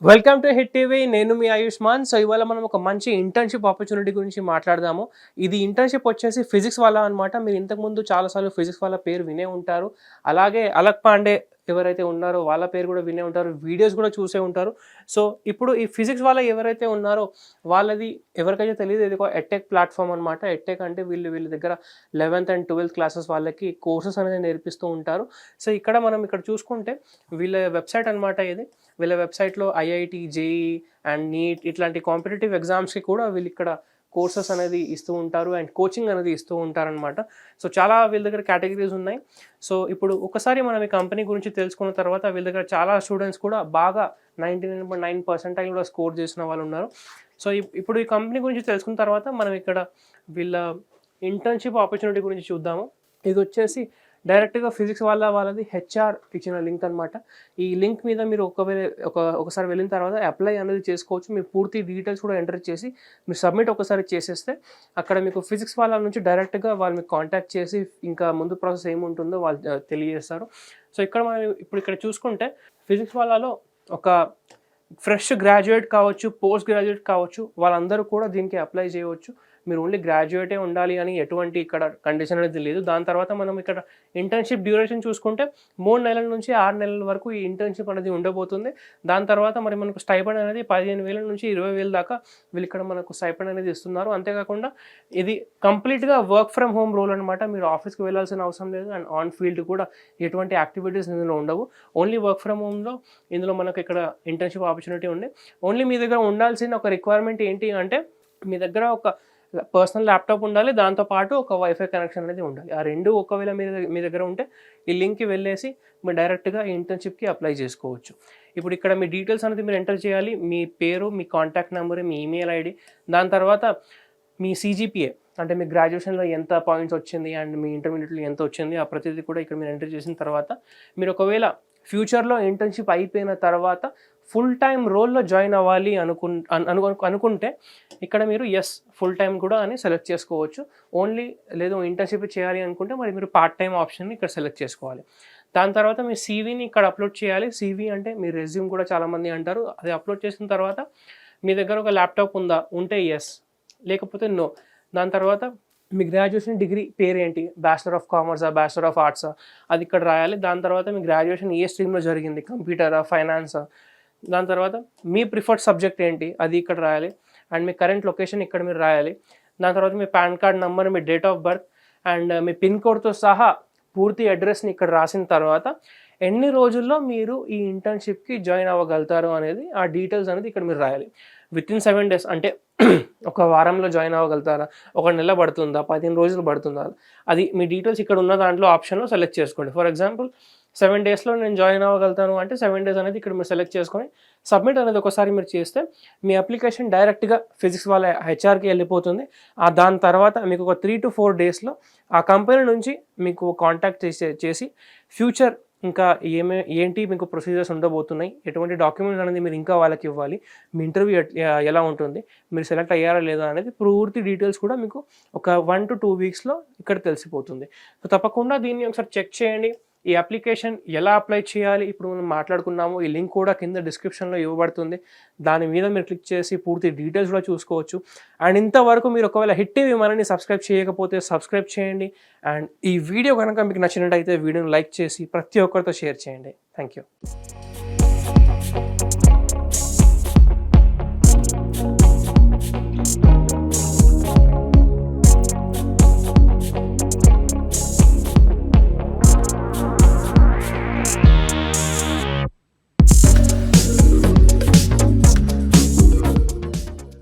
Welcome to hit TV. నేను మీ Ayushman. So ఇవాళ మనం ఒక మంచి ఇంటర్న్‌షిప్ ఆపర్చునిటీ గురించి మాట్లాడదాము. ఇది ఇంటర్న్‌షిప్ వచ్చేసి ఫిజిక్స్ వాళ్ళ అనమాట. మీరు ఇంతకుముందు చాలా సార్లు ఫిజిక్స్ వాళ్ళ పేరు వినే ఉంటారు. అలాగే అలక్ పాండే ఎవరైతే ఉన్నారో వాళ్ళ పేరు కూడా వినే ఉంటారు. వీడియోస్ కూడా చూసే ఉంటారు. సో ఇప్పుడు ఈ ఫిజిక్స్ వాళ్ళ ఎవరైతే ఉన్నారో వాళ్ళది ఎవరికైతే తెలియదు, ఇది ఒక ఎడ్టెక్ ప్లాట్‌ఫామ్ అనమాట. ఎడ్టెక్ అంటే వీళ్ళ దగ్గర 11th అండ్ 12th క్లాసెస్ వాళ్ళకి కోర్సెస్ అనేది నేర్పిస్తూ ఉంటారు. సో మనం ఇక్కడ చూసుకుంటే వీళ్ళ వెబ్‌సైట్ అనమాట ఇది. వీళ్ళ వెబ్‌సైట్‌లో ఐఐటీ, జేఈఈ అండ్ నీట్ ఇట్లాంటి కాంపిటీటివ్ ఎగ్జామ్స్‌కి కూడా వీళ్ళిక్కడ కోర్సెస్ అనేది ఇస్తూ ఉంటారు అండ్ కోచింగ్ అనేది ఇస్తూ ఉంటారనమాట. సో చాలా వీళ్ళ దగ్గర కేటగిరీస్ ఉన్నాయి. సో ఇప్పుడు ఒకసారి మనం ఈ కంపెనీ గురించి తెలుసుకున్న తర్వాత వీళ్ళ దగ్గర చాలా స్టూడెంట్స్ కూడా బాగా 99.9% కూడా స్కోర్ చేసిన వాళ్ళు ఉన్నారు. సో ఇప్పుడు ఈ కంపెనీ గురించి తెలుసుకున్న తర్వాత మనం ఇక్కడ వీళ్ళ ఇంటర్న్‌షిప్ ఆపర్చునిటీ గురించి చూద్దాము. ఇదొచ్చేసి డైరెక్ట్‌గా ఫిజిక్స్ వాళ్ళది హెచ్ఆర్ ఇచ్చిన లింక్ అనమాట. ఈ లింక్ మీద మీరు ఒకసారి వెళ్ళిన తర్వాత అప్లై అనేది చేసుకోవచ్చు. మీ పూర్తి డీటెయిల్స్ కూడా ఎంటర్ చేసి మీరు సబ్మిట్ ఒకసారి చేసేస్తే అక్కడ మీకు ఫిజిక్స్ వాళ్ళ నుంచి డైరెక్ట్‌గా వాళ్ళు మీకు కాంటాక్ట్ చేసి ఇంకా ముందు ప్రాసెస్ ఏముంటుందో వాళ్ళు తెలియజేస్తారు. సో ఇక్కడ చూసుకుంటే ఫిజిక్స్ వాళ్ళలో ఒక ఫ్రెష్ గ్రాడ్యుయేట్ కావచ్చు, పోస్ట్ గ్రాడ్యుయేట్ కావచ్చు, వాళ్ళందరూ కూడా దీనికి అప్లై చేయవచ్చు. మీరు ఓన్లీ గ్రాడ్యుయేటే ఉండాలి అని ఎటువంటి ఇక్కడ కండిషన్ అనేది లేదు. దాని తర్వాత మనం ఇక్కడ ఇంటర్న్‌షిప్ డ్యూరేషన్ చూసుకుంటే 3 నెలల నుంచి 6 నెలల వరకు ఈ ఇంటర్న్‌షిప్ అనేది ఉండబోతుంది. దాని తర్వాత మనకు స్టైపెండ్ అనేది 15,000 నుంచి 20,000 దాకా వీళ్ళు ఇక్కడ మనకు స్టైపెండ్ అనేది ఇస్తున్నారు. అంతేకాకుండా ఇది కంప్లీట్‌గా వర్క్ ఫ్రమ్ హోమ్ రోల్ అనమాట. మీరు ఆఫీస్‌కి వెళ్ళాల్సిన అవసరం లేదు అండ్ ఆన్ ఫీల్డ్ కూడా ఎటువంటి యాక్టివిటీస్ ఇందులో ఉండవు. ఓన్లీ వర్క్ ఫ్రమ్ హోమ్‌లో ఇందులో మనకు ఇక్కడ ఇంటర్న్‌షిప్ ఆపర్చునిటీ ఉంది. ఓన్లీ మీ దగ్గర ఉండాల్సిన ఒక రిక్వైర్మెంట్ ఏంటి అంటే మీ దగ్గర ఒక పర్సనల్ ల్యాప్టాప్ ఉండాలి. దాంతో పాటు ఒక వైఫై కనెక్షన్ అనేది ఉండాలి. ఆ 2 ఒకవేళ మీ దగ్గర ఉంటే ఈ లింక్‌కి వెళ్ళేసి మీరు డైరెక్ట్‌గా ఈ ఇంటర్న్‌షిప్‌కి అప్లై చేసుకోవచ్చు. ఇప్పుడు ఇక్కడ మీ డీటెయిల్స్ అనేది మీరు ఎంటర్ చేయాలి. మీ పేరు, మీ కాంటాక్ట్ నెంబర్, మీ ఈమెయిల్ ఐడి, దాని తర్వాత మీ సీజీపీఏ అంటే మీ గ్రాడ్యుయేషన్‌లో ఎంత పాయింట్స్ వచ్చింది అండ్ మీ ఇంటర్మీడియేట్‌లో ఎంత వచ్చింది, ఆ ప్రతిదీ కూడా ఇక్కడ మీరు ఎంటర్ చేసిన తర్వాత మీరు ఒకవేళ ఫ్యూచర్‌లో ఇంటర్న్‌షిప్ అయిపోయిన తర్వాత ఫుల్ టైమ్ రోల్‌లో జాయిన్ అవ్వాలి అనుకుంటే ఇక్కడ మీరు ఫుల్ టైమ్ కూడా అని సెలెక్ట్ చేసుకోవచ్చు. లేదు ఇంటర్న్‌షిప్ చేయాలి అనుకుంటే మరి మీరు పార్ట్ టైమ్ ఆప్షన్‌ని ఇక్కడ సెలెక్ట్ చేసుకోవాలి. దాని తర్వాత మీ సీవీని ఇక్కడ అప్లోడ్ చేయాలి. సీవీ అంటే మీ రెజ్యూమ్ కూడా చాలామంది అంటారు. అది అప్లోడ్ చేసిన తర్వాత మీ దగ్గర ఒక ల్యాప్టాప్ ఉందా? ఉంటే లేకపోతే నో. దాని తర్వాత మీ గ్రాడ్యుయేషన్ డిగ్రీ పేరేంటి? బ్యాచిలర్ ఆఫ్ కామర్సా? బ్యాచిలర్ ఆఫ్ ఆర్ట్సా? అది ఇక్కడ రాయాలి. దాని తర్వాత మీ గ్రాడ్యుయేషన్ ఏ స్ట్రీమ్‌లో జరిగింది? కంప్యూటరా? ఫైనాన్సా? దాని తర్వాత మీ ప్రిఫర్డ్ సబ్జెక్ట్ ఏంటి? అది ఇక్కడ రాయాలి. అండ్ మీ కరెంట్ లొకేషన్ ఇక్కడ మీరు రాయాలి. దాని తర్వాత మీ పాన్ కార్డ్ నంబర్, మీ డేట్ ఆఫ్ బర్త్ అండ్ మీ పిన్ కోడ్‌తో సహా పూర్తి అడ్రస్‌ని ఇక్కడ రాసిన తర్వాత ఎన్ని రోజుల్లో మీరు ఈ ఇంటర్న్‌షిప్‌కి జాయిన్ అవ్వగలుగుతారు అనేది ఆ డీటెయిల్స్ అనేది ఇక్కడ మీరు రాయాలి. వితిన్ 7 డేస్ అంటే ఒక వారంలో జాయిన్ అవ్వగలుగుతారా? ఒక నెల పడుతుందా? 15 రోజులు పడుతుందా? అది మీ డీటెయిల్స్ ఇక్కడ ఉన్న దాంట్లో ఆప్షన్‌లో సెలెక్ట్ చేసుకోండి. ఫర్ ఎగ్జాంపుల్ 7 డేస్‌లో నేను జాయిన్ అవ్వగలుగుతాను అంటే 7 డేస్ అనేది ఇక్కడ మీరు సెలెక్ట్ చేసుకొని సబ్మిట్ అనేది ఒకసారి మీరు చేస్తే మీ అప్లికేషన్ డైరెక్ట్‌గా ఫిజిక్స్ వాళ్ళ హెచ్ఆర్‌కి వెళ్ళిపోతుంది. దాని తర్వాత మీకు ఒక 3 to 4 డేస్‌లో ఆ కంపెనీ నుంచి మీకు కాంటాక్ట్ చేసి ఫ్యూచర్ ఇంకా ఏంటి మీకు ప్రొసీజర్స్ ఉండబోతున్నాయి, ఎటువంటి డాక్యుమెంట్స్ అనేది మీరు ఇంకా వాళ్ళకి ఇవ్వాలి, మీ ఇంటర్వ్యూ ఎలా ఉంటుంది, మీరు సెలెక్ట్ అయ్యారా లేదా అనేది పూర్తి డీటెయిల్స్ కూడా మీకు ఒక 1 to 2 వీక్స్‌లో ఇక్కడ తెలిసిపోతుంది. సో తప్పకుండా దీన్ని ఒకసారి చెక్ చేయండి. ఈ అప్లికేషన్ ఎలా అప్లై చేయాలి ఇప్పుడు మనం మాట్లాడుకున్నాము. ఈ లింక్ కూడా కింద డిస్క్రిప్షన్‌లో ఇవ్వబడుతుంది. దాని మీద మీరు క్లిక్ చేసి పూర్తి డీటెయిల్స్ కూడా చూసుకోవచ్చు. అండ్ ఇంతవరకు మీరు ఒకవేళ హిట్ టీవీ మనని సబ్స్క్రైబ్ చేయకపోతే సబ్స్క్రైబ్ చేయండి. అండ్ ఈ వీడియో కనుక మీకు నచ్చినట్టయితే వీడియోని లైక్ చేసి ప్రతి ఒక్కరితో షేర్ చేయండి. Thank you.